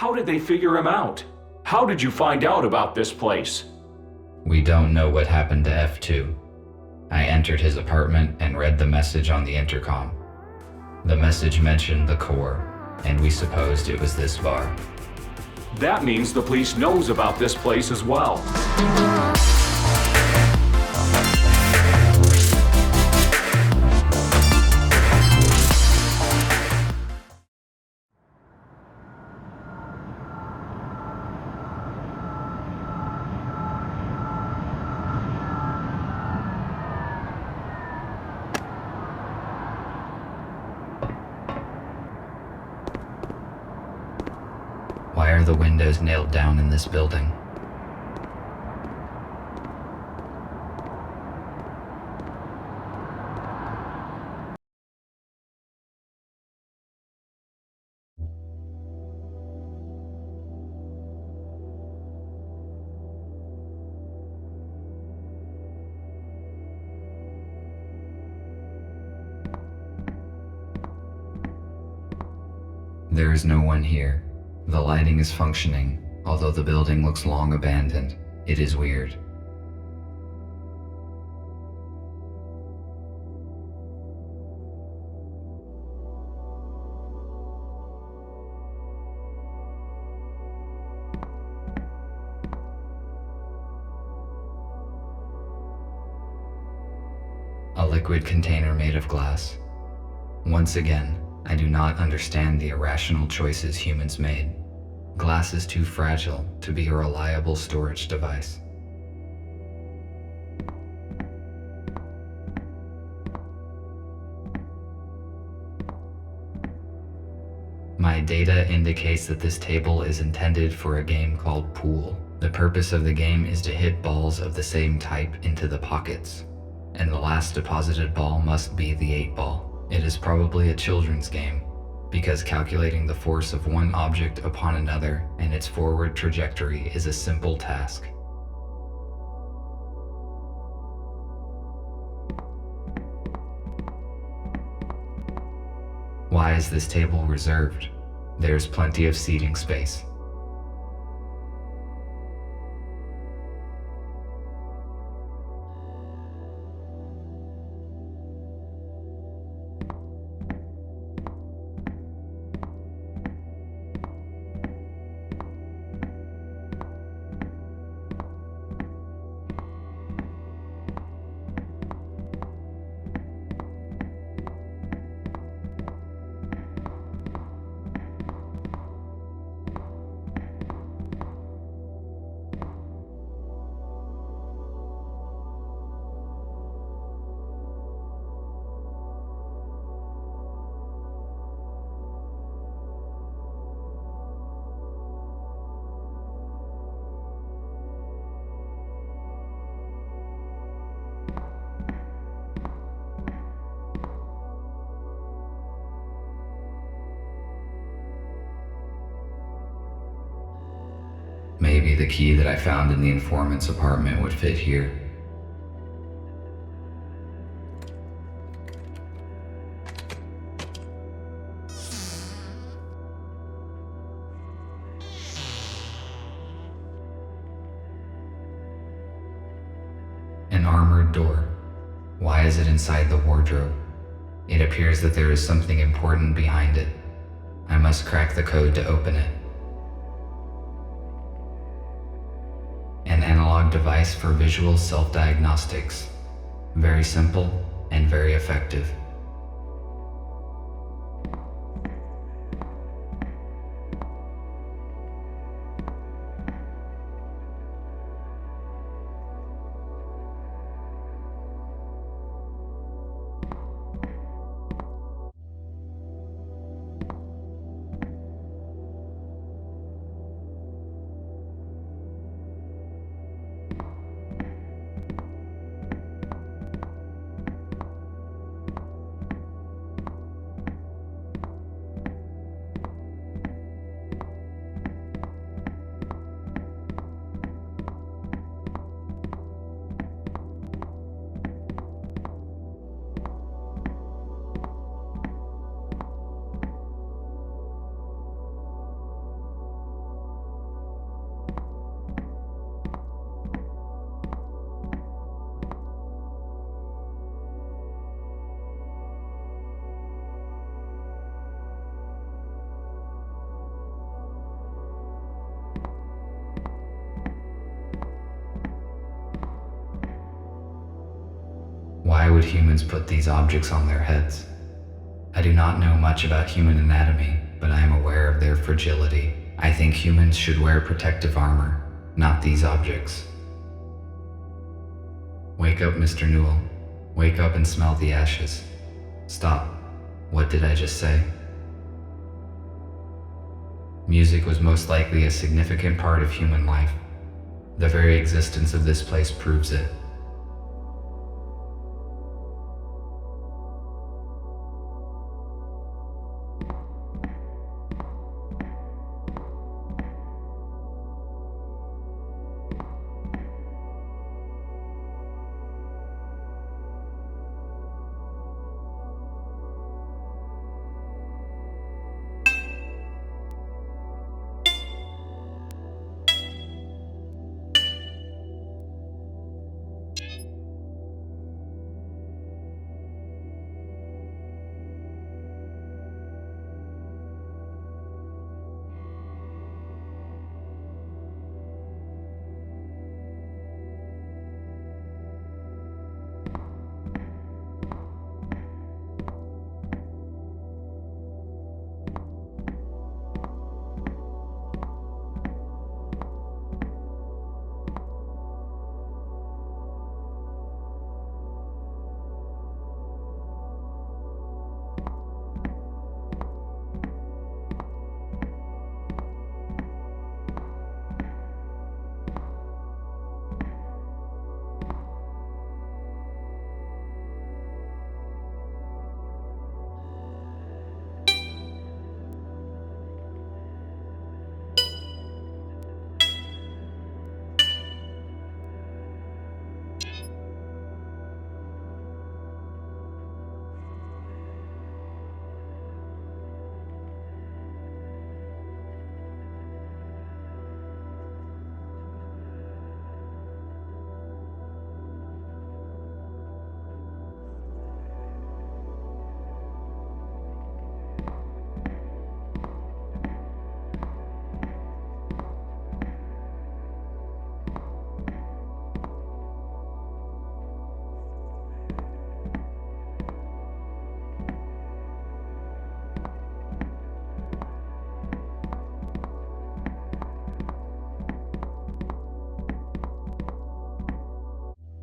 How did they figure him out? How did you find out about this place? We don't know what happened to F2. I entered his apartment and read the message on the intercom. The message mentioned the core, and we supposed it was this bar. That means the police knows about this place as well. Why are the windows nailed down in this building? There is no one here. The lighting is functioning, although the building looks long abandoned. It is weird. A liquid container made of glass. Once again, I do not understand the irrational choices humans made. Glass is too fragile to be a reliable storage device. My data indicates that this table is intended for a game called Pool. The purpose of the game is to hit balls of the same type into the pockets, and the last deposited ball must be the 8-ball. It is probably a children's game, because calculating the force of one object upon another and its forward trajectory is a simple task. Why is this table reserved? There's plenty of seating space. Maybe the key that I found in the informant's apartment would fit here. An armored door. Why is it inside the wardrobe? It appears that there is something important behind it. I must crack the code to open it. An analog device for visual self-diagnostics. Very simple and very effective. Why would humans put these objects on their heads? I do not know much about human anatomy, but I am aware of their fragility. I think humans should wear protective armor, not these objects. Wake up, Mr. Newell. Wake up and smell the ashes. Stop. What did I just say? Music was most likely a significant part of human life. The very existence of this place proves it.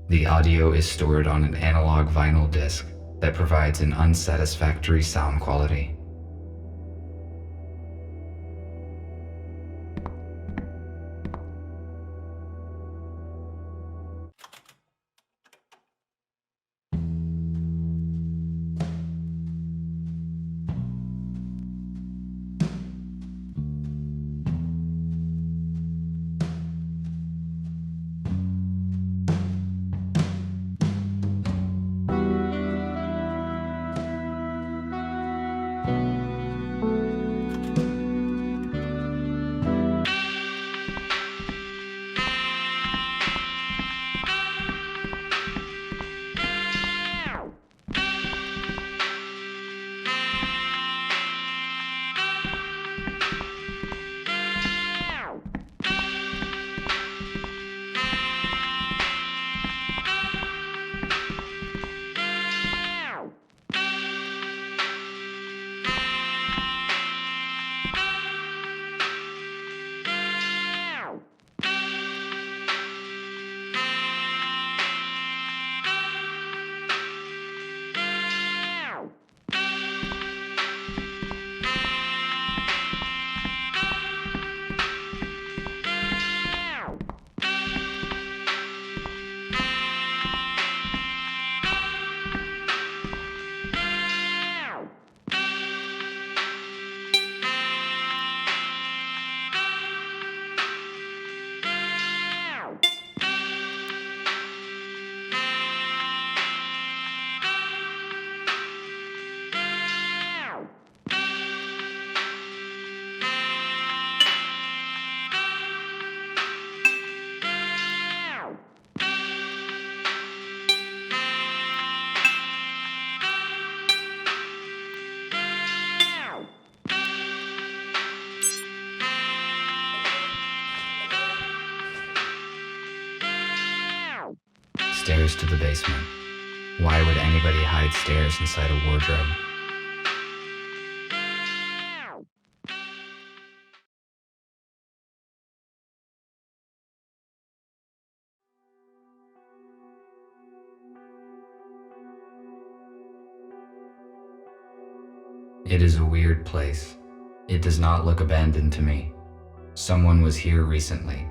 The audio is stored on an analog vinyl disc that provides an unsatisfactory sound quality. Stairs to the basement. Why would anybody hide stairs inside a wardrobe? It is a weird place. It does not look abandoned to me. Someone was here recently.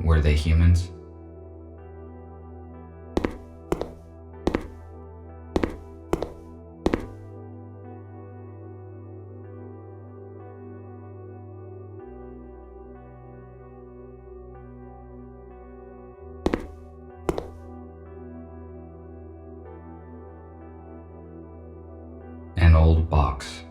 Were they humans? An old box.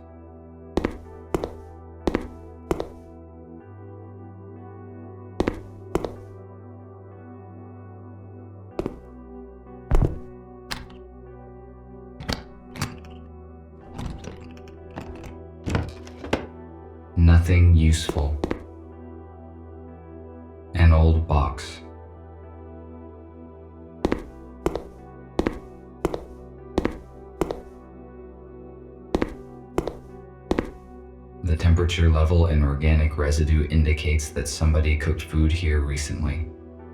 Nothing useful. An old box. The temperature level in organic residue indicates that somebody cooked food here recently.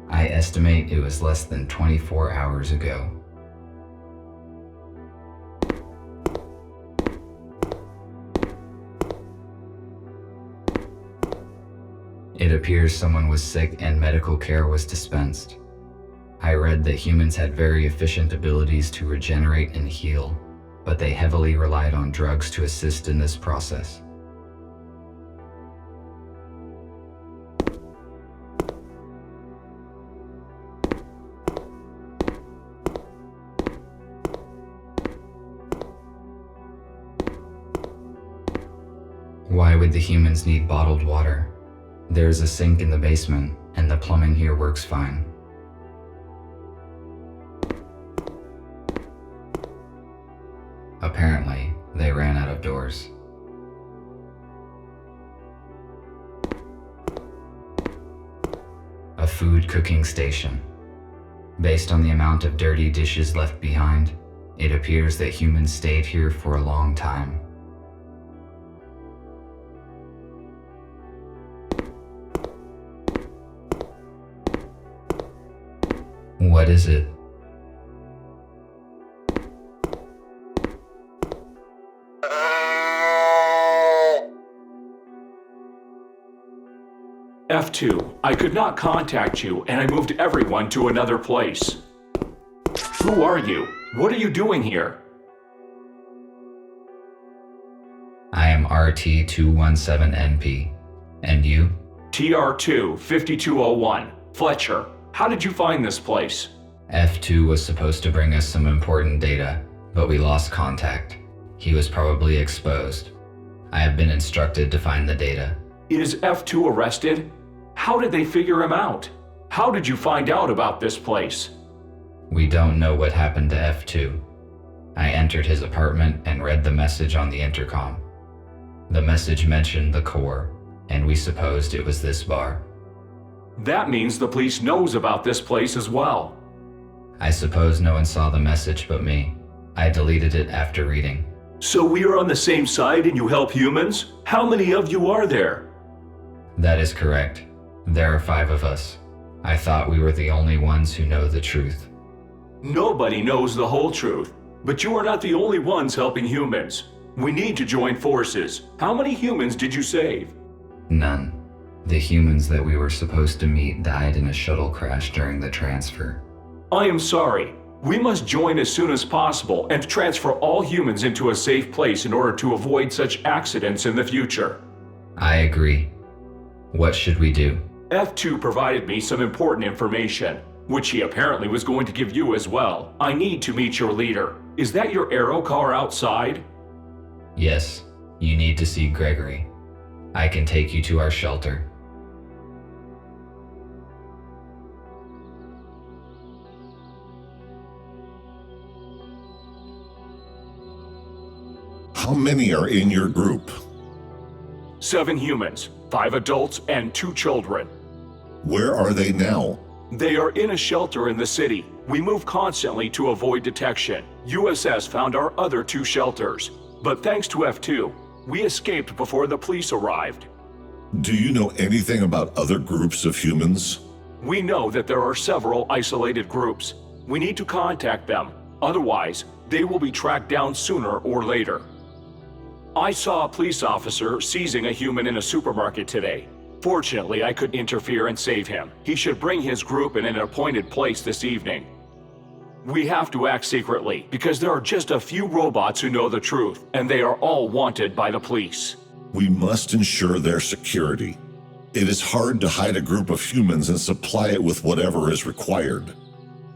I estimate it was less than 24 hours ago. It appears someone was sick and medical care was dispensed. I read that humans had very efficient abilities to regenerate and heal, but they heavily relied on drugs to assist in this process. Why would the humans need bottled water? There's a sink in the basement, and the plumbing here works fine. Apparently, they ran out of doors. A food cooking station. Based on the amount of dirty dishes left behind, it appears that humans stayed here for a long time. What is it? F2, I could not contact you and I moved everyone to another place. Who are you? What are you doing here? I am RT217NP. And you? TR2 5201. Fletcher, how did you find this place? F2 was supposed to bring us some important data, but we lost contact. He was probably exposed. I have been instructed to find the data. Is F2 arrested? How did they figure him out? How did you find out about this place? We don't know what happened to F2. I entered his apartment and read the message on the intercom. The message mentioned the core, and we supposed it was this bar. That means the police knows about this place as well. I suppose no one saw the message but me. I deleted it after reading. So we are on the same side and you help humans? How many of you are there? That is correct. There are 5 of us. I thought we were the only ones who know the truth. Nobody knows the whole truth, but you are not the only ones helping humans. We need to join forces. How many humans did you save? None. The humans that we were supposed to meet died in a shuttle crash during the transfer. I am sorry. We must join as soon as possible and transfer all humans into a safe place in order to avoid such accidents in the future. I agree. What should we do? F2 provided me some important information, which he apparently was going to give you as well. I need to meet your leader. Is that your aero car outside? Yes, you need to see Gregory. I can take you to our shelter. How many are in your group? 7 humans, 5 adults, and 2 children. Where are they now? They are in a shelter in the city. We move constantly to avoid detection. USS found our other 2 shelters, but thanks to F2, we escaped before the police arrived. Do you know anything about other groups of humans? We know that there are several isolated groups. We need to contact them. Otherwise, they will be tracked down sooner or later. I saw a police officer seizing a human in a supermarket today. Fortunately, I could interfere and save him. He should bring his group in an appointed place this evening. We have to act secretly, because there are just a few robots who know the truth, and they are all wanted by the police. We must ensure their security. It is hard to hide a group of humans and supply it with whatever is required.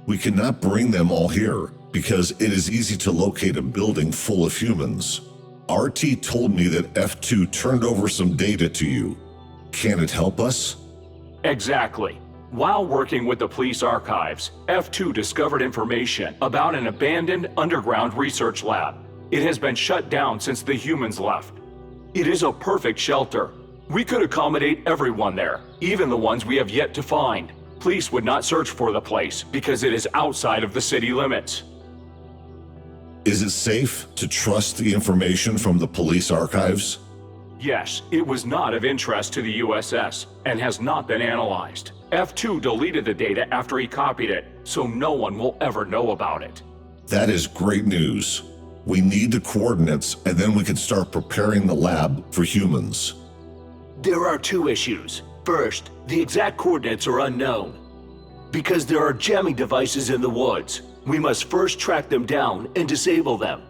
We cannot bring them all here, because it is easy to locate a building full of humans. RT told me that F2 turned over some data to you. Can it help us? Exactly. While working with the police archives, F2 discovered information about an abandoned underground research lab. It has been shut down since the humans left. It is a perfect shelter. We could accommodate everyone there, even the ones we have yet to find. Police would not search for the place because it is outside of the city limits. Is it safe to trust the information from the police archives? Yes, it was not of interest to the USS and has not been analyzed. F2 deleted the data after he copied it, so no one will ever know about it. That is great news. We need the coordinates, and then we can start preparing the lab for humans. There are 2 issues. First, the exact coordinates are unknown. Because there are jamming devices in the woods, we must first track them down and disable them.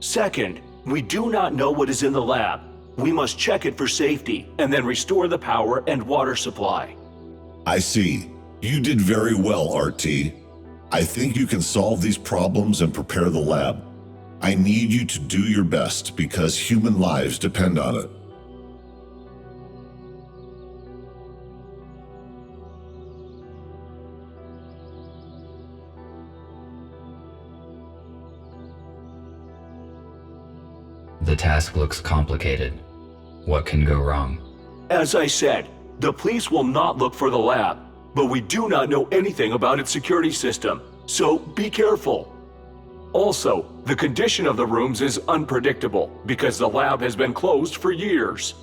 Second, we do not know what is in the lab. We must check it for safety and then restore the power and water supply. I see. You did very well, RT. I think you can solve these problems and prepare the lab. I need you to do your best because human lives depend on it. The task looks complicated. What can go wrong? As I said, the police will not look for the lab, but we do not know anything about its security system, so be careful. Also, the condition of the rooms is unpredictable because the lab has been closed for years.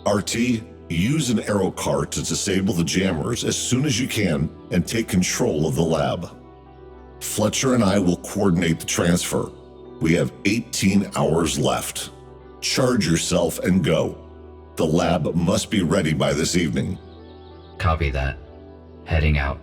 RT, use an arrow cart to disable the jammers as soon as you can and take control of the lab. Fletcher and I will coordinate the transfer. We have 18 hours left. Charge yourself and go. The lab must be ready by this evening. Copy that. Heading out.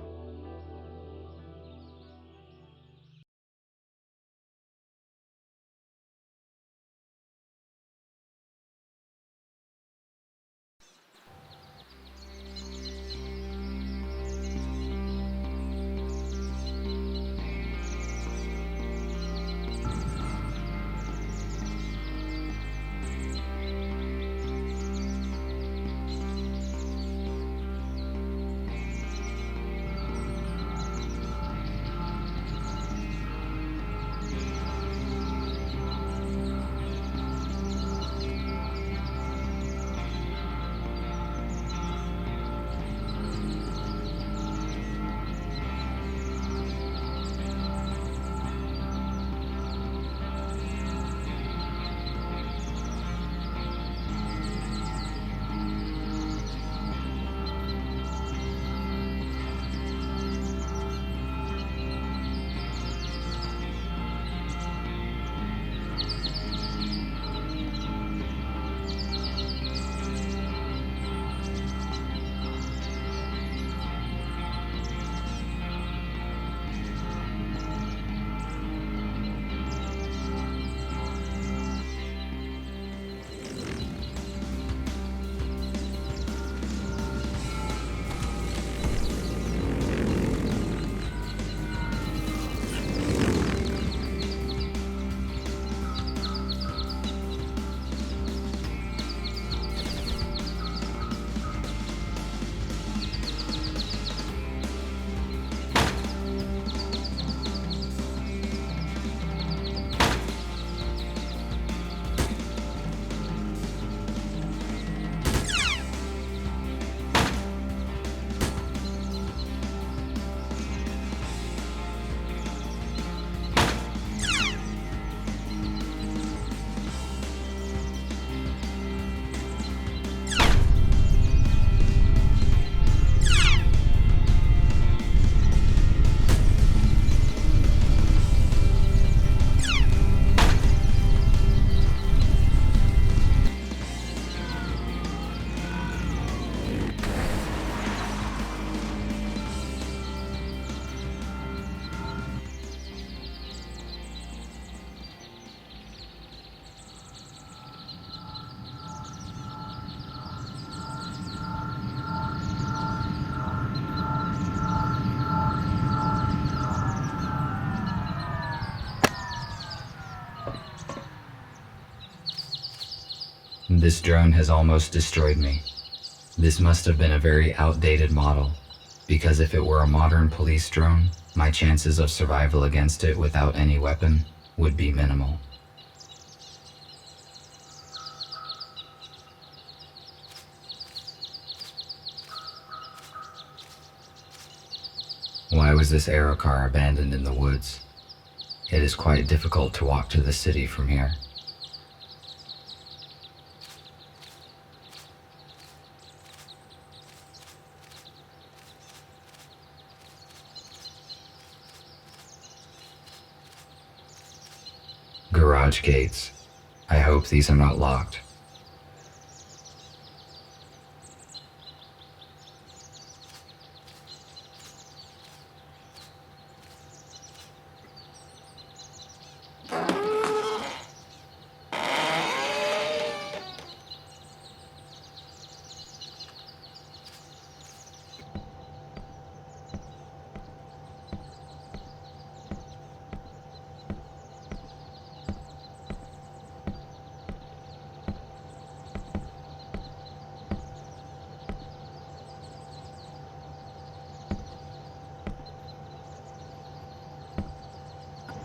This drone has almost destroyed me. This must have been a very outdated model, because if it were a modern police drone, my chances of survival against it without any weapon would be minimal. Why was this aerocar abandoned in the woods? It is quite difficult to walk to the city from here. Garage gates. I hope these are not locked.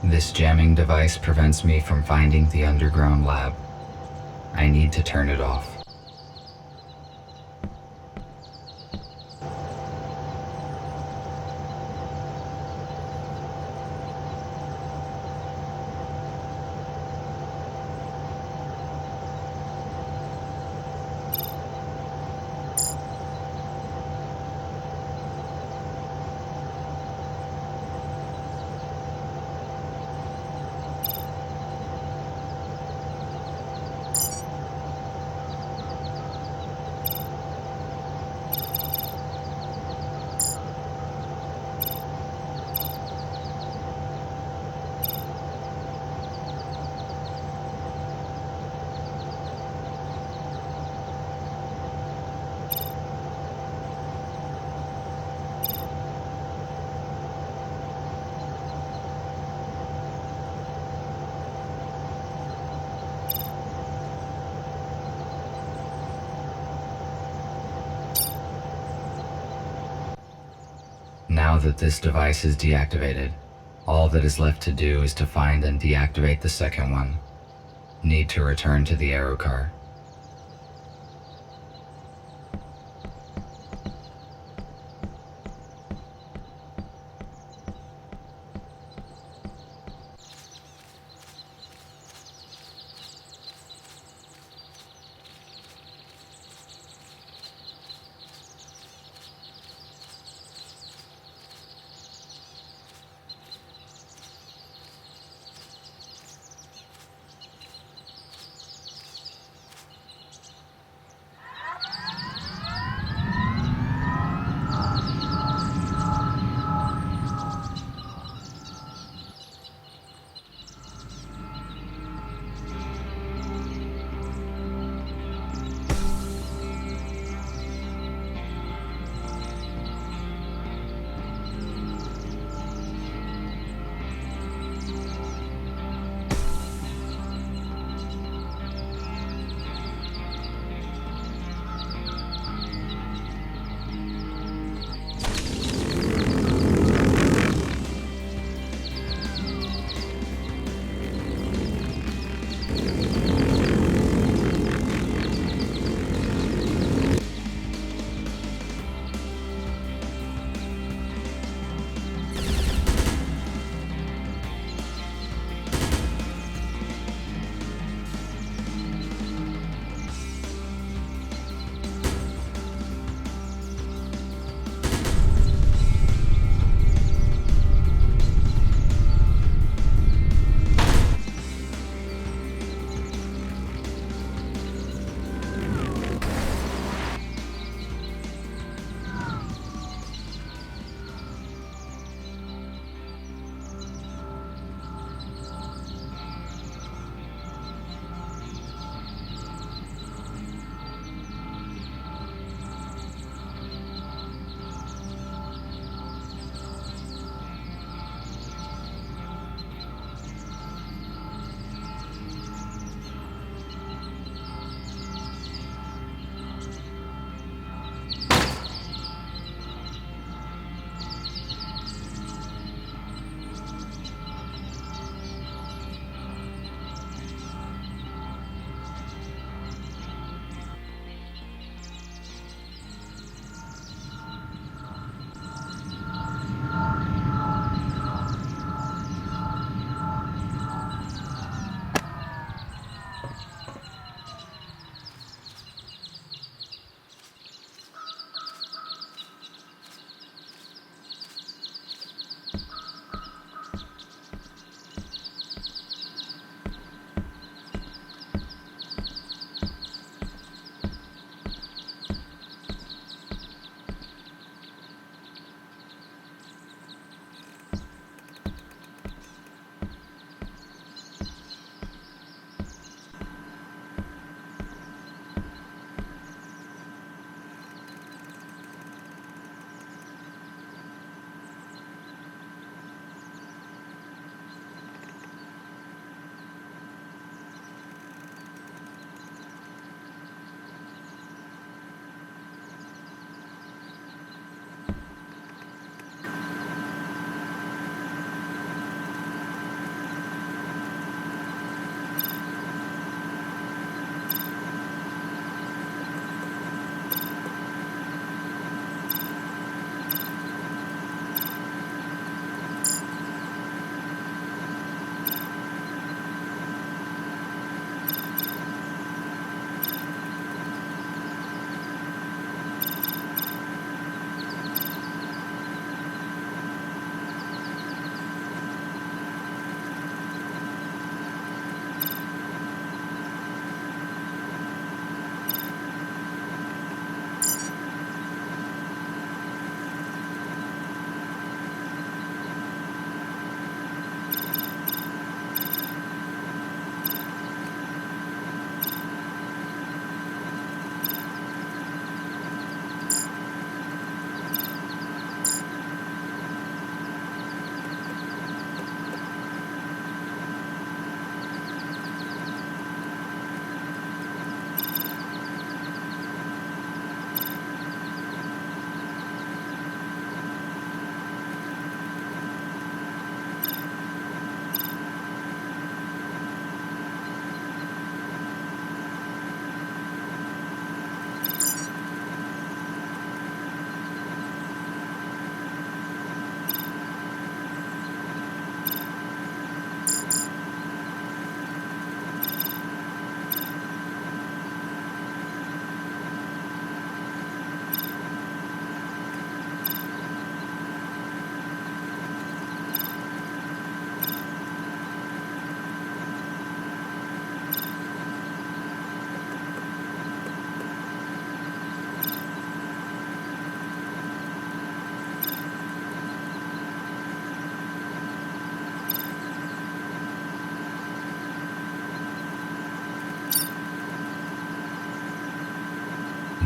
This jamming device prevents me from finding the underground lab. I need to turn it off. Now that this device is deactivated, all that is left to do is to find and deactivate the second one. Need to return to the aerocar.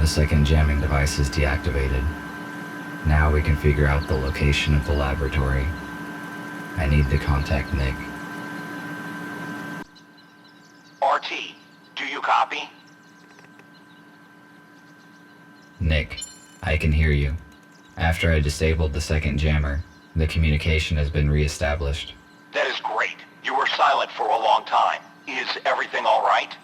The second jamming device is deactivated. Now we can figure out the location of the laboratory. I need to contact Nick. RT, do you copy? Nick, I can hear you. After I disabled the second jammer, the communication has been re-established. That is great. You were silent for a long time. Is everything all right?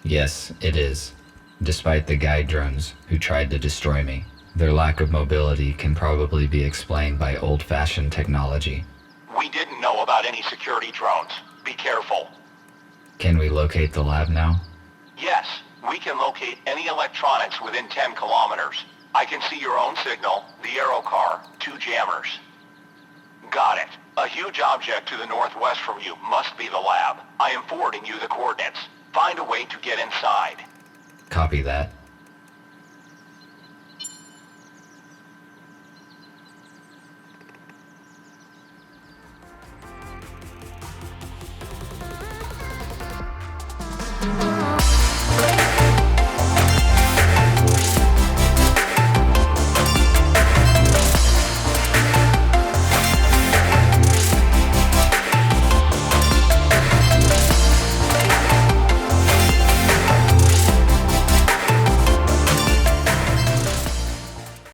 Yes, it is. Despite the guide drones who tried to destroy me, their lack of mobility can probably be explained by old-fashioned technology. We didn't know about any security drones. Be careful. Can we locate the lab now? Yes, we can locate any electronics within 10 kilometers. I can see your own signal, the aero car, 2 jammers. Got it. A huge object to the northwest from you must be the lab. I am forwarding you the coordinates. Find a way to get inside. Copy that.